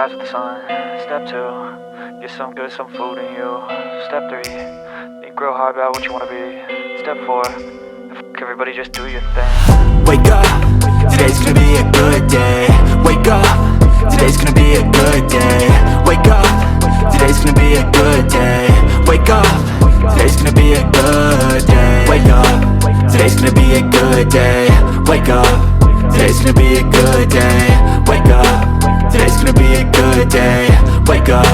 rise with the sun. Step 2, get some good, some food in you. Step 3, think real hard about what you wanna be. Step 4, everybody just do your thing. Wake up, today's gonna be a good day. Wake up, today's gonna be a good day. Wake up, today's gonna be a good day. Wake up, today's gonna be a good day. Wake up, today's gonna be a good day. Wake up, today's gonna be a good day. Wake up, today's gonna be a good day. Wake up,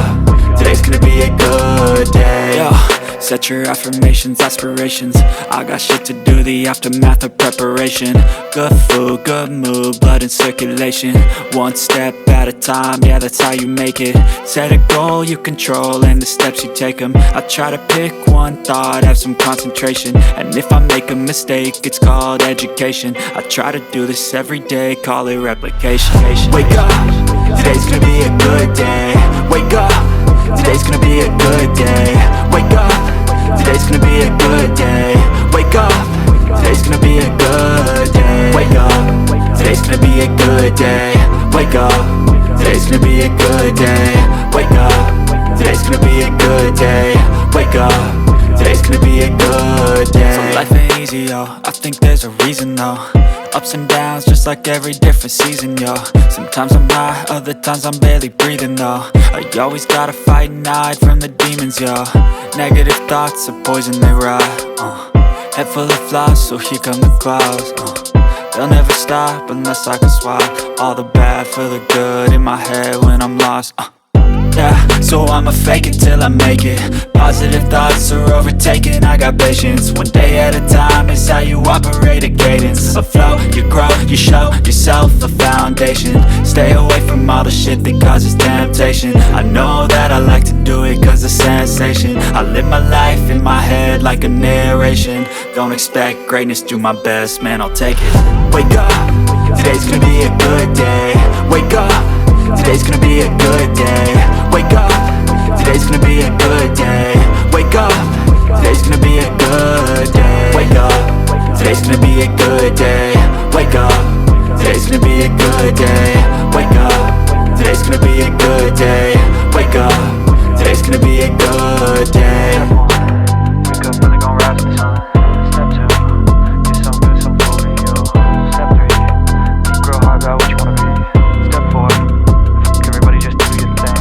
today's gonna be a good day. Yo, set your affirmations, aspirations. I got shit to do, the aftermath of preparation. Good food, good mood, blood in circulation. One step at a time, yeah, that's how you make it. Set a goal you control and the steps you take them. I try to pick one thought, have some concentration. And if I make a mistake, it's called education. I try to do this every day, call it replication. Wake up, today's gonna be a good day. Wake up, today's gonna be a good day. Wake up, today's gonna be a good day. Wake up, today's gonna be a good day. Wake up, today's gonna be a good day. Wake up, today's gonna be a good day. Wake up, today's gonna be a good day. Wake up, today's gonna be a good day. So life ain't easy, yo, I think there's a reason though. Ups and downs, just like every different season, yo. Sometimes I'm high, other times I'm barely breathing, though. I always gotta fight and hide from the demons, yo. Negative thoughts are poison, they rot. Head full of flies, so here come the clouds. They'll never stop unless I can swap all the bad for the good in my head when I'm lost. Yeah, so I'ma fake it till I make it. Positive thoughts are overtaken, I got patience. One day at a time is how you operate a cadence. A flow, you grow, you show yourself a foundation. Stay away from all the shit that causes temptation. I know that I like to do it cause it's sensation. I live my life in my head like a narration. Don't expect greatness, do my best, man, I'll take it. Wake up, today's gonna be a good day. Wake up, today's gonna be a good day. Wake up, today's gonna be a good day. Wake up, today's gonna be a good day. Wake up, today's gonna be a good day. Wake up, today's gonna be a good day. Wake up, today's gonna be a good day. Wake up, today's gonna be a good day. Wake up, really gon' rise with the sun. Step 2, get some good, some food in you. Step 3, think real hard about what you wanna be. Step 4, everybody just do your thing.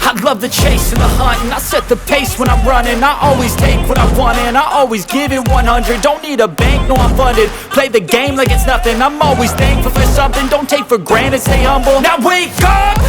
I love the chase and the hunt, and I set the pace when I'm running. I always take what I want and I always give it 100. Don't need a bank, no, I'm funded. Play the game like it's nothing. I'm always thankful for something. Don't take for granted, stay humble. Now wake up,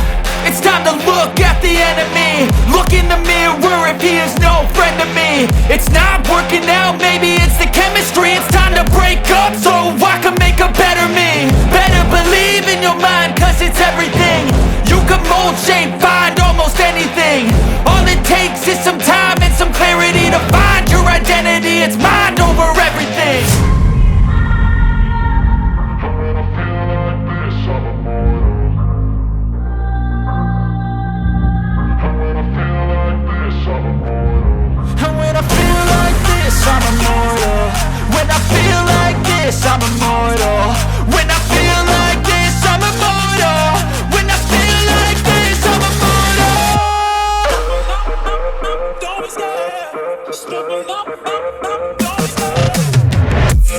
it's time to look at the enemy. Look in the mirror if he is no friend to me. It's not working out, maybe it's the chemistry. It's time to break up so I can make a better me. Better believe in your mind cause it's everything. You can mold, shape, find almost anything. All it takes is some time and some clarity to find your identity. It's mind over everything. And when I feel like this, I'm immortal. When I feel like this, I'm immortal. When I feel like this, I'm immortal. When I feel like this, I'm immortal. Don't be scared. Just level up, don't be scared.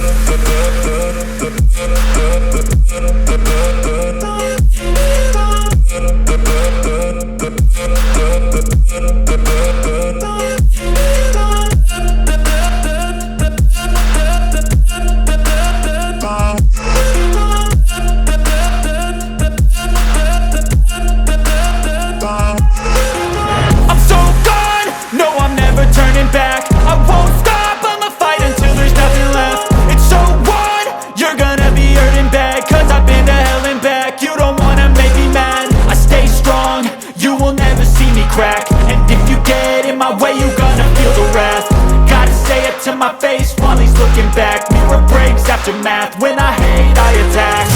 I'm so gone, no, I'm never turning back. I won't stop, I'ma fight until there's nothing left. It's so on, you're gonna be hurting bad cause I've been to hell and back. You don't wanna make me mad, I stay strong. You will never see me crack. And if you get in my way, you're gonna feel the wrath. Gotta say it to my face while he's looking back. Mirror breaks after math, when I hate I attack.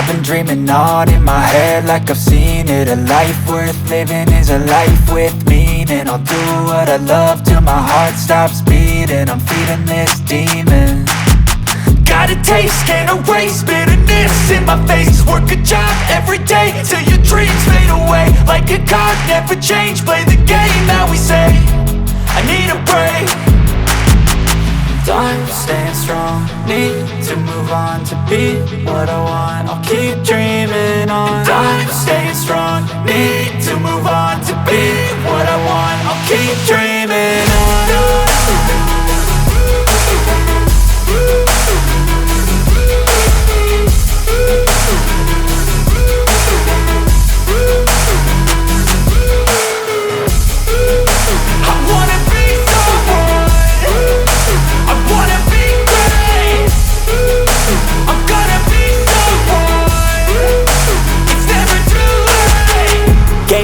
I've been dreaming on in my head like I've seen it. A life worth living is a life with meaning. I'll do what I love till my heart stops beating. I'm feeding this demon. Got a taste, can't erase bitterness in my face. Work a job every day till your dreams fade away. Like a card, never change, play the game that we say. I need a break. I'm staying strong, need to move on to be what I want. I'll keep dreaming on. I'm staying strong, need to move on to be what I want. I'll keep dreaming on.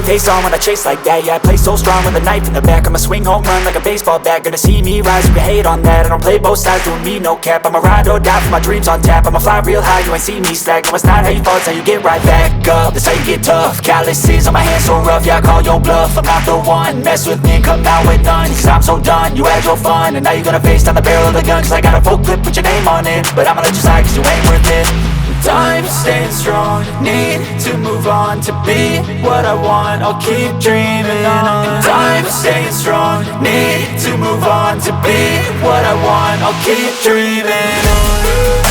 Face on when I chase like that. Yeah, I play so strong with a knife in the back. I'ma swing home run like a baseball bat. Gonna see me rise, you can hate on that. I don't play both sides, doing me no cap. I'ma ride or die for my dreams on tap. I'ma fly real high, you ain't see me slack. No, it's not how you fall, it's how you get right back up. That's how you get tough. Calluses on my hands so rough, yeah, I call your bluff. I'm not the one, mess with me and come out with none. Cause I'm so done, you had your fun. And now you're gonna face down the barrel of the gun. Cause I got a full clip with your name on it. But I'ma let you slide cause you ain't worth it. I'm staying strong, need to move on to be what I want. I'll keep dreaming on. I'm staying strong, need to move on to be what I want. I'll keep dreaming on.